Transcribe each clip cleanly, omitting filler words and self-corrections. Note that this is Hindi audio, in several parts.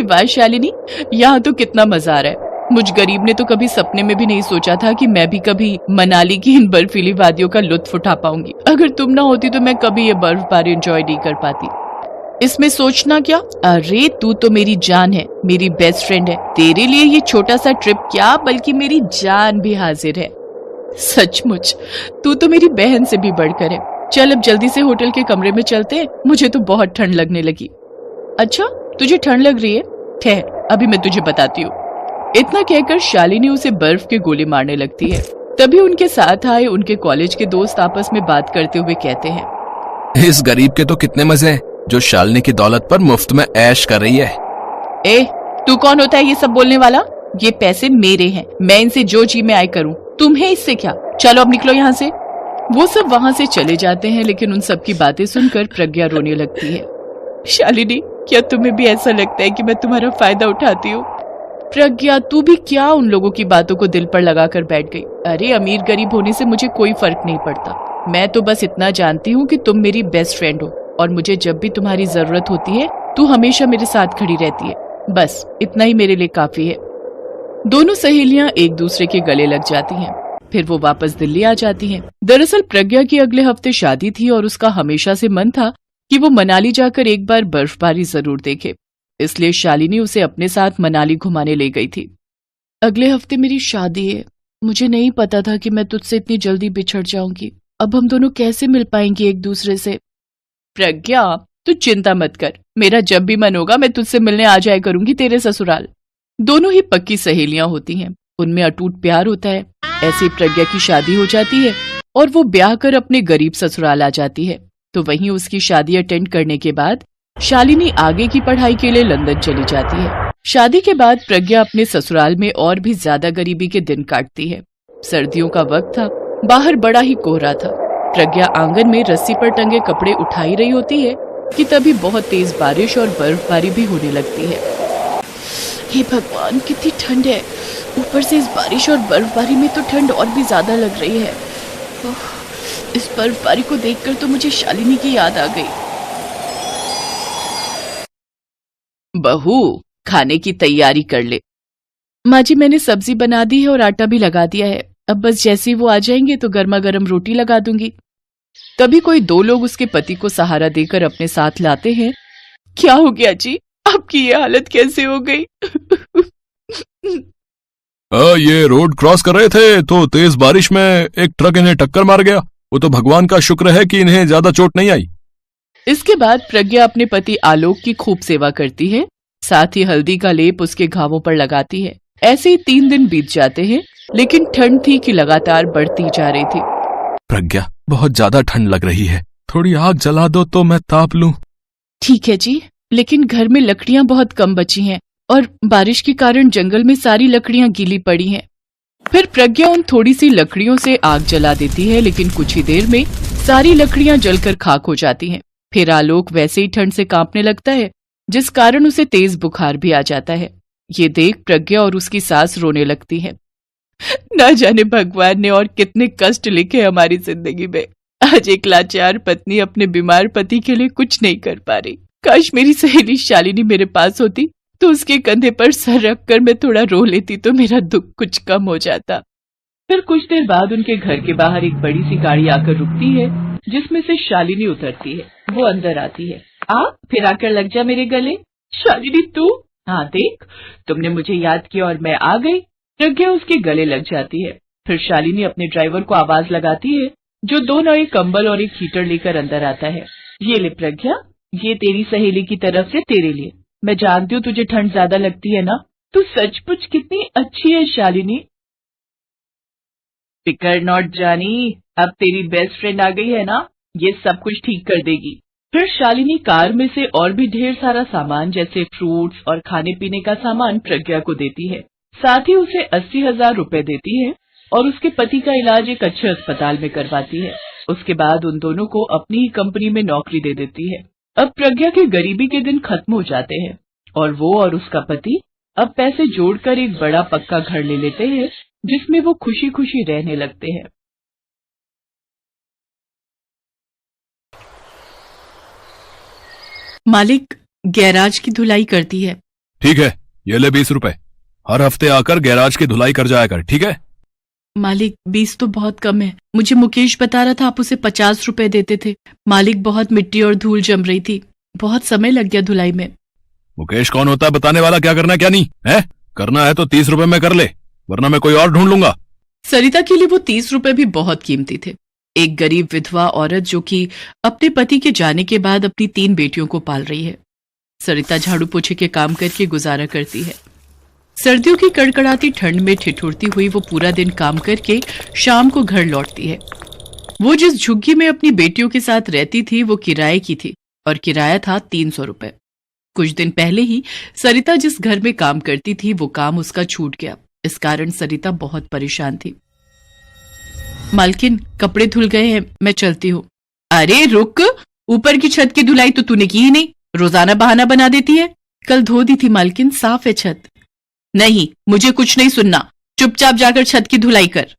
वाह शालिनी, यहाँ तो कितना मजा आ रहा है। मुझ गरीब ने तो कभी सपने में भी नहीं सोचा था कि मैं भी कभी मनाली की इन बर्फीली वादियों का लुत्फ उठा पाऊंगी। अगर तुम ना होती तो मैं कभी ये बर्फबारी एंजॉय नहीं कर पाती। इसमें सोचना क्या, अरे तू तो मेरी जान है, मेरी बेस्ट फ्रेंड है। तेरे लिए ये छोटा सा ट्रिप क्या, बल्कि मेरी जान भी हाजिर है। सचमुच तू तो मेरी बहन से भी बढ़कर है। चल अब जल्दी से होटल के कमरे में चलते हैं, मुझे तो बहुत ठंड लगने लगी। अच्छा तुझे ठंड लग रही है, ठहर अभी मैं तुझे बताती हूँ। इतना कहकर शालिनी उसे बर्फ के गोले मारने लगती है। तभी उनके साथ आए उनके कॉलेज के दोस्त आपस में बात करते हुए कहते हैं, इस गरीब के तो कितने मजे हैं जो शालिनी की दौलत पर मुफ्त में ऐश कर रही है। ए तू कौन होता है ये सब बोलने वाला? ये पैसे मेरे हैं, मैं इनसे जो जी में आए करूं, तुम्हें इससे क्या? चलो अब निकलो यहाँ से। वो सब वहाँ से चले जाते हैं, लेकिन उन सब की बातें सुनकर प्रज्ञा रोने लगती है। शालिनी क्या तुम्हें भी ऐसा लगता है कि मैं तुम्हारा फायदा उठाती हूँ? प्रज्ञा तू भी क्या उन लोगों की बातों को दिल पर लगाकर बैठ गई? अरे अमीर गरीब होने से मुझे कोई फर्क नहीं पड़ता। मैं तो बस इतना जानती हूँ कि तुम मेरी बेस्ट फ्रेंड हो और मुझे जब भी तुम्हारी जरूरत होती है तू हमेशा मेरे साथ खड़ी रहती है। बस इतना ही मेरे लिए काफी है। दोनों सहेलियां एक दूसरे के गले लग जाती हैं। फिर वो वापस दिल्ली आ जाती हैं। दरअसल प्रज्ञा की अगले हफ्ते शादी थी और उसका हमेशा से मन था कि वो मनाली जाकर एक बार बर्फबारी जरूर देखे। इसलिए शालिनी उसे अपने साथ मनाली घुमाने ले गई थी। अगले हफ्ते मेरी शादी है, मुझे नहीं पता था कि मैं तुझसे इतनी जल्दी बिछड़ जाऊंगी। अब हम दोनों कैसे मिल पाएंगे एक दूसरे से? प्रज्ञा तू चिंता मत कर, मेरा जब भी मन होगा मैं तुझसे मिलने आ जाया करूंगी तेरे ससुराल। दोनों ही पक्की सहेलियां होती हैं, उनमें अटूट प्यार होता है। ऐसे प्रज्ञा की शादी हो जाती है और वो ब्याह कर अपने गरीब ससुराल आ जाती है। तो वहीं उसकी शादी अटेंड करने के बाद शालिनी आगे की पढ़ाई के लिए लंदन चली जाती है। शादी के बाद प्रज्ञा अपने ससुराल में और भी ज्यादा गरीबी के दिन काटती है। सर्दियों का वक्त था, बाहर बड़ा ही कोहरा था। प्रज्ञा आंगन में रस्सी पर टंगे कपड़े उठाई रही होती है कि तभी बहुत तेज बारिश और बर्फबारी भी होने लगती है। हे भगवान कितनी ठंड है, ऊपर से इस बारिश और बर्फबारी में तो ठंड और भी ज्यादा लग रही है। इस बर्फबारी को देखकर तो मुझे शालिनी की याद आ गई। बहू खाने की तैयारी कर ले। माँ जी मैंने सब्जी बना दी है और आटा भी लगा दिया है, अब बस जैसे ही वो आ जाएंगे तो गर्मा गर्म रोटी लगा दूंगी। तभी कोई दो लोग उसके पति को सहारा देकर अपने साथ लाते हैं। क्या हो गया जी, आपकी ये हालत कैसे हो गई? ये रोड क्रॉस कर रहे थे तो तेज बारिश में एक ट्रक इन्हें टक्कर मार गया। वो तो भगवान का शुक्र है कि इन्हें ज्यादा चोट नहीं आई। इसके बाद प्रज्ञा अपने पति आलोक की खूब सेवा करती है, साथ ही हल्दी का लेप उसके घावों पर लगाती है। ऐसे ही 3 दिन बीत जाते हैं, लेकिन ठंड थी कि लगातार बढ़ती जा रही थी। प्रज्ञा बहुत ज्यादा ठंड लग रही है, थोड़ी आग जला दो तो मैं ताप लूं। ठीक है जी, लेकिन घर में लकड़ियां बहुत कम बची हैं और बारिश के कारण जंगल में सारी लकड़ियां गीली पड़ी हैं। फिर प्रज्ञा उन थोड़ी सी लकड़ियों से आग जला देती है, लेकिन कुछ ही देर में सारी लकड़ियां जलकर खाक हो जाती हैं। फिर आलोक वैसे ही ठंड से कांपने लगता है, जिस कारण उसे तेज बुखार भी आ जाता है। ये देख प्रज्ञा और उसकी सास रोने लगती है। ना जाने भगवान ने और कितने कष्ट लिखे हमारी जिंदगी में। आज एक लाचार पत्नी अपने बीमार पति के लिए कुछ नहीं कर पा रही। काश मेरी सहेली शालिनी मेरे पास होती तो उसके कंधे पर सर रखकर मैं थोड़ा रो लेती तो मेरा दुख कुछ कम हो जाता। फिर कुछ देर बाद उनके घर के बाहर एक बड़ी सी गाड़ी आकर रुकती है, जिसमें से शालिनी उतरती है। वो अंदर आती है। फिर आकर लग जा मेरे गले। शालिनी तू? हाँ देख, तुमने मुझे याद किया और मैं आ गई। प्रज्ञा उसके गले लग जाती है। फिर शालिनी अपने ड्राइवर को आवाज लगाती है, जो 2 नए कंबल और एक हीटर लेकर अंदर आता है। ये ले प्रज्ञा, ये तेरी सहेली की तरफ से तेरे लिए। मैं जानती हूँ तुझे ठंड ज्यादा लगती है ना, तू सचमुच कितनी अच्छी है शालिनी। फिकर नॉट जानी, अब तेरी बेस्ट फ्रेंड आ गई है ना, ये सब कुछ ठीक कर देगी। फिर शालिनी कार में से और भी ढेर सारा सामान जैसे फ्रूट्स और खाने पीने का सामान प्रज्ञा को देती है। साथ ही उसे 80,000 रुपए देती है और उसके पति का इलाज एक अच्छे अस्पताल में करवाती है। उसके बाद उन दोनों को अपनी ही कंपनी में नौकरी दे देती है। अब प्रज्ञा के गरीबी के दिन खत्म हो जाते हैं और वो और उसका पति अब पैसे जोड़कर एक बड़ा पक्का घर ले लेते हैं, जिसमें वो खुशी खुशी रहने लगते हैं। मालिक गैराज की धुलाई करती है, ठीक है, ये ले 20 रुपए। हर हफ्ते आकर गैराज की धुलाई कर जाया कर, ठीक है? मालिक 20 तो बहुत कम है। मुझे मुकेश बता रहा था आप उसे 50 रुपए देते थे। मालिक बहुत मिट्टी और धूल जम रही थी, बहुत समय लग गया धुलाई में। मुकेश कौन होता है बताने वाला, क्या करना है क्या नहीं है? करना है तो 30 रुपए में कर ले, वरना मैं कोई और ढूंढ लूंगा। सरिता के लिए वो 30 रुपए भी बहुत कीमती थे। एक गरीब विधवा औरत जो कि अपने पति के जाने के बाद अपनी 3 बेटियों को पाल रही है। सरिता झाड़ू पोछे के काम करके गुजारा करती है। सर्दियों की कड़कड़ाती ठंड में ठिठुरती हुई वो पूरा दिन काम करके शाम को घर लौटती है। वो जिस झुग्गी में अपनी बेटियों के साथ रहती थी वो किराए की थी और किराया था 300 रुपए। कुछ दिन पहले ही सरिता जिस घर में काम करती थी वो काम उसका छूट गया। इस कारण सरिता बहुत परेशान थी। मालकिन, कपड़े धुल गए हैं, मैं चलती हूँ। अरे रुक, ऊपर की छत की धुलाई तो तूने की ही नहीं, रोजाना बहाना बना देती है। कल धो दी थी मालकिन, साफ है छत। नहीं, मुझे कुछ नहीं सुनना, चुपचाप जाकर छत की धुलाई कर।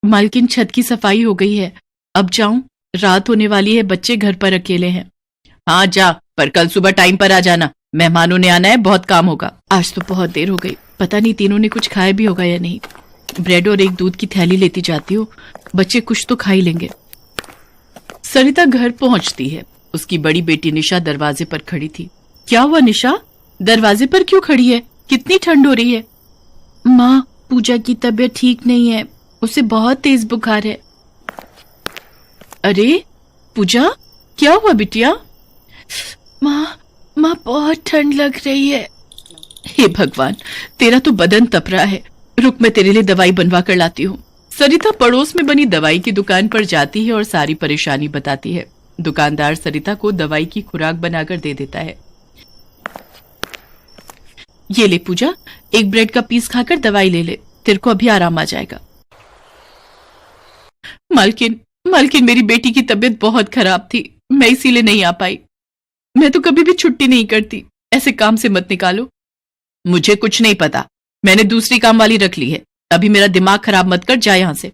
मालकिन, छत की सफाई हो गई है, अब जाऊं? रात होने वाली है, बच्चे घर पर अकेले हैं। हाँ जा, पर कल सुबह टाइम पर आ जाना, मेहमानों ने आना है, बहुत काम होगा। आज तो बहुत देर हो गई, पता नहीं तीनों ने कुछ खाया भी होगा या नहीं। ब्रेड और एक दूध की थैली लेती जाती हूँ, बच्चे कुछ तो खा ही लेंगे। सरिता घर पहुंचती है। उसकी बड़ी बेटी निशा दरवाजे पर खड़ी थी। क्या हुआ निशा, दरवाजे पर क्यों खड़ी है? कितनी ठंड हो रही है? माँ, पूजा की तबीयत ठीक नहीं है, उसे बहुत तेज बुखार है। अरे पूजा, क्या हुआ बिटिया? माँ, बहुत ठंड लग रही है। हे भगवान, तेरा तो बदन तप रहा है। रुक, मैं तेरे लिए दवाई बनवा कर लाती हूँ। सरिता पड़ोस में बनी दवाई की दुकान पर जाती है और सारी परेशानी बताती है। दुकानदार सरिता को दवाई की खुराक बनाकर दे देता है। ये ले पूजा, एक ब्रेड का पीस खाकर दवाई ले ले, तेरे को अभी आराम आ जाएगा। मालकिन, मेरी बेटी की तबीयत बहुत खराब थी, मैं इसीलिए नहीं आ पाई। मैं तो कभी भी छुट्टी नहीं करती, ऐसे काम से मत निकालो। मुझे कुछ नहीं पता, मैंने दूसरी काम वाली रख ली है। अभी मेरा दिमाग खराब मत कर, जा यहां से।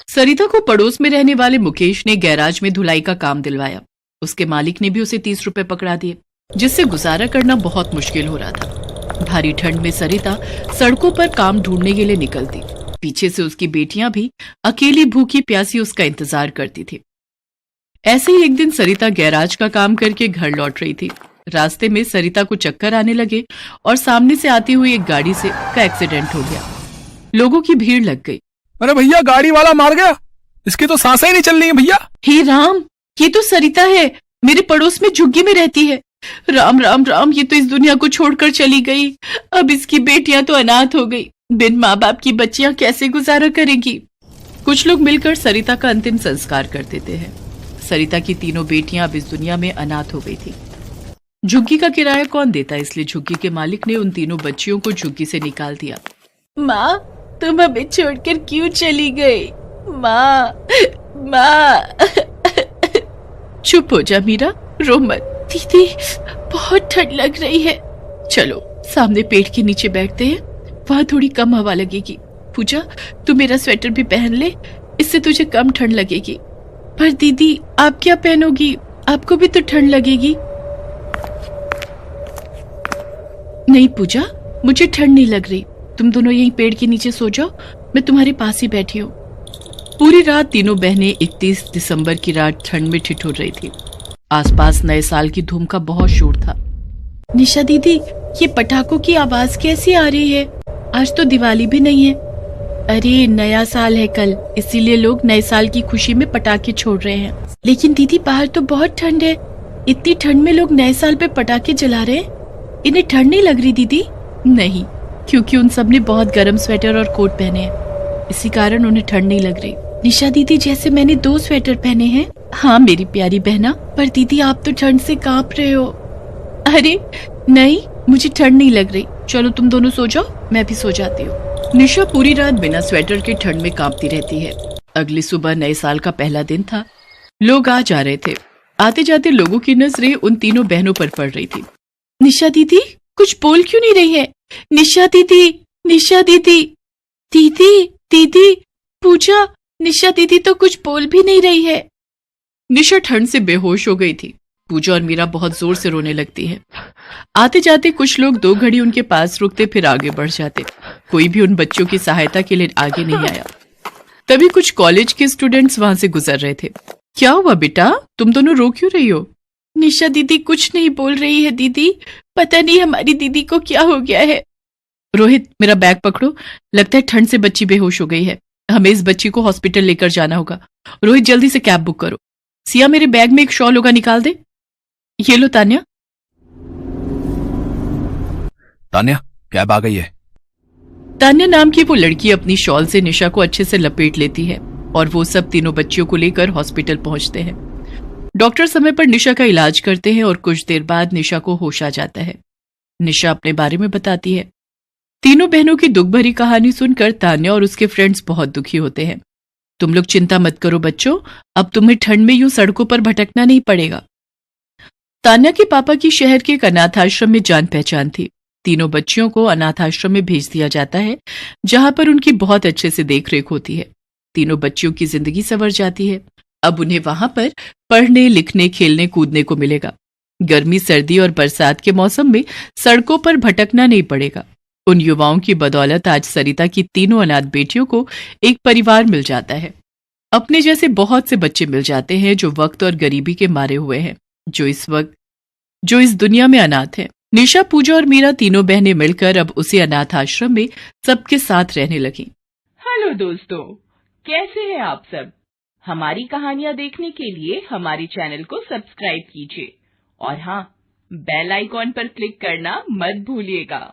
सरिता को पड़ोस में रहने वाले मुकेश ने गैराज में धुलाई का काम दिलवाया। उसके मालिक ने भी उसे 30 रुपए पकड़ा दिए, जिससे गुजारा करना बहुत मुश्किल हो रहा था। भारी ठंड में सरिता सड़कों पर काम ढूंढने के लिए निकलती। पीछे से उसकी बेटियां भी अकेली भूखी प्यासी उसका इंतजार करती थी। ऐसे ही एक दिन सरिता गैराज का काम करके घर लौट रही थी। रास्ते में सरिता को चक्कर आने लगे और सामने से आती हुई एक गाड़ी का एक्सीडेंट हो गया। लोगों की भीड़ लग गई। अरे भैया, गाड़ी वाला मार गया, इसकी तो सांसें ही नहीं चल रही है भैया। हे राम, ये तो सरिता है, मेरे पड़ोस में झुग्गी में रहती है। राम राम राम, ये तो इस दुनिया को छोड़कर चली गई। अब इसकी बेटियां तो अनाथ हो गई, बिन माँ बाप की बच्चियां कैसे गुजारा करेंगी। कुछ लोग मिलकर सरिता का अंतिम संस्कार कर देते हैं। सरिता की तीनों बेटियां अब इस दुनिया में अनाथ हो गई थी। झुग्गी का किराया कौन देता, इसलिए झुग्गी के मालिक ने उन तीनों बच्चियों को झुग्गी से निकाल दिया। माँ, तुम हमें छोड़कर क्यों चली गई? माँ, चुप हो जा मीरा, रो मत। दीदी, बहुत ठंड लग रही है। चलो सामने पेड़ के नीचे बैठते हैं, वहां थोड़ी कम हवा लगेगी। पूजा, तू मेरा स्वेटर भी पहन ले, इससे तुझे कम ठंड लगेगी। पर दीदी, आप क्या पहनोगी? आपको भी तो ठंड लगेगी। नहीं पूजा, मुझे ठंड नहीं लग रही, तुम दोनों यहीं पेड़ के नीचे सो जाओ, मैं तुम्हारे पास ही बैठी हूँ। पूरी रात तीनों बहनें 31 दिसंबर की रात ठंड में ठिठुर रही थी। आसपास नए साल की धूम का बहुत शोर था। निशा दीदी, ये पटाखों की आवाज कैसी आ रही है? आज तो दिवाली भी नहीं है। अरे नया साल है कल, इसीलिए लोग नए साल की खुशी में पटाखे छोड़ रहे हैं। लेकिन दीदी, बाहर तो बहुत ठंड है, इतनी ठंड में लोग नए साल पे पटाखे जला रहे हैं, इन्हें ठंड नहीं लग रही दीदी? नहीं, क्योंकि उन सब ने बहुत गर्म स्वेटर और कोट पहने हैं, इसी कारण उन्हें ठंड नहीं लग रही। निशा दीदी, जैसे मैंने 2 स्वेटर पहने हैं। हाँ मेरी प्यारी बहना, पर दीदी आप तो ठंड से कांप रहे हो। अरे नहीं, मुझे ठंड नहीं लग रही, चलो तुम दोनों सो जाओ, मैं भी सो जाती हूँ। निशा पूरी रात बिना स्वेटर के ठंड में कांपती रहती है। अगली सुबह नए साल का पहला दिन था। लोग आ जा रहे थे। आते जाते लोगों की नजरें उन तीनों बहनों पर पड़ रही थी। निशा दीदी, कुछ बोल क्यों नहीं रही है? निशा दीदी, निशा दीदी, दीदी, दीदी, पूजा, निशा दीदी तो कुछ बोल भी नहीं रही है। निशा ठंड से बेहोश हो गई थी। पूजा और मीरा बहुत जोर से रोने लगती है। आते जाते कुछ लोग 2 घड़ी उनके पास रुकते, फिर आगे बढ़ जाते। कोई भी उन बच्चों की सहायता के लिए आगे नहीं आया। तभी कुछ कॉलेज के स्टूडेंट्स वहां से गुजर रहे थे। क्या हुआ बेटा, तुम दोनों रो क्यों रही हो? निशा दीदी कुछ नहीं बोल रही है दीदी, पता नहीं हमारी दीदी को क्या हो गया है। रोहित, मेरा बैग पकड़ो, लगता है ठंड से बच्ची बेहोश हो गई है। हमें इस बच्ची को हॉस्पिटल लेकर जाना होगा। रोहित, जल्दी से कैब बुक करो। सिया, मेरे बैग में एक शॉल होगा, निकाल दे। ये लो तान्या। तान्या, कैब आ गई है। तान्या नाम की वो लड़की अपनी शॉल से निशा को अच्छे से लपेट लेती है और वो सब तीनों बच्चियों को लेकर हॉस्पिटल पहुंचते हैं। डॉक्टर समय पर निशा का इलाज करते हैं और कुछ देर बाद निशा को होश आ जाता है। निशा अपने बारे में बताती है। तीनों बहनों की दुख भरी कहानी सुनकर तान्या और उसके फ्रेंड्स बहुत दुखी होते हैं। तुम लोग चिंता मत करो बच्चों, अब तुम्हें ठंड में यूं सड़कों पर भटकना नहीं पड़ेगा। तान्या के पापा की शहर के एक अनाथ आश्रम में जान पहचान थी। तीनों बच्चियों को अनाथ आश्रम में भेज दिया जाता है, जहां पर उनकी बहुत अच्छे से देखरेख होती है। तीनों बच्चियों की जिंदगी संवर जाती है। अब उन्हें वहां पर पढ़ने, लिखने, खेलने, कूदने को मिलेगा। गर्मी, सर्दी और बरसात के मौसम में सड़कों पर भटकना नहीं पड़ेगा। उन युवाओं की बदौलत आज सरिता की तीनों अनाथ बेटियों को एक परिवार मिल जाता है। अपने जैसे बहुत से बच्चे मिल जाते हैं जो वक्त और गरीबी के मारे हुए हैं, जो इस दुनिया में अनाथ है। निशा, पूजा और मीरा तीनों बहनें मिलकर अब उसी अनाथ आश्रम में सबके साथ रहने लगी। हेलो दोस्तों, कैसे हैं आप सब? हमारी कहानियां देखने के लिए हमारे चैनल को सब्सक्राइब कीजिए और हाँ, बेल आइकॉन पर क्लिक करना मत भूलिएगा।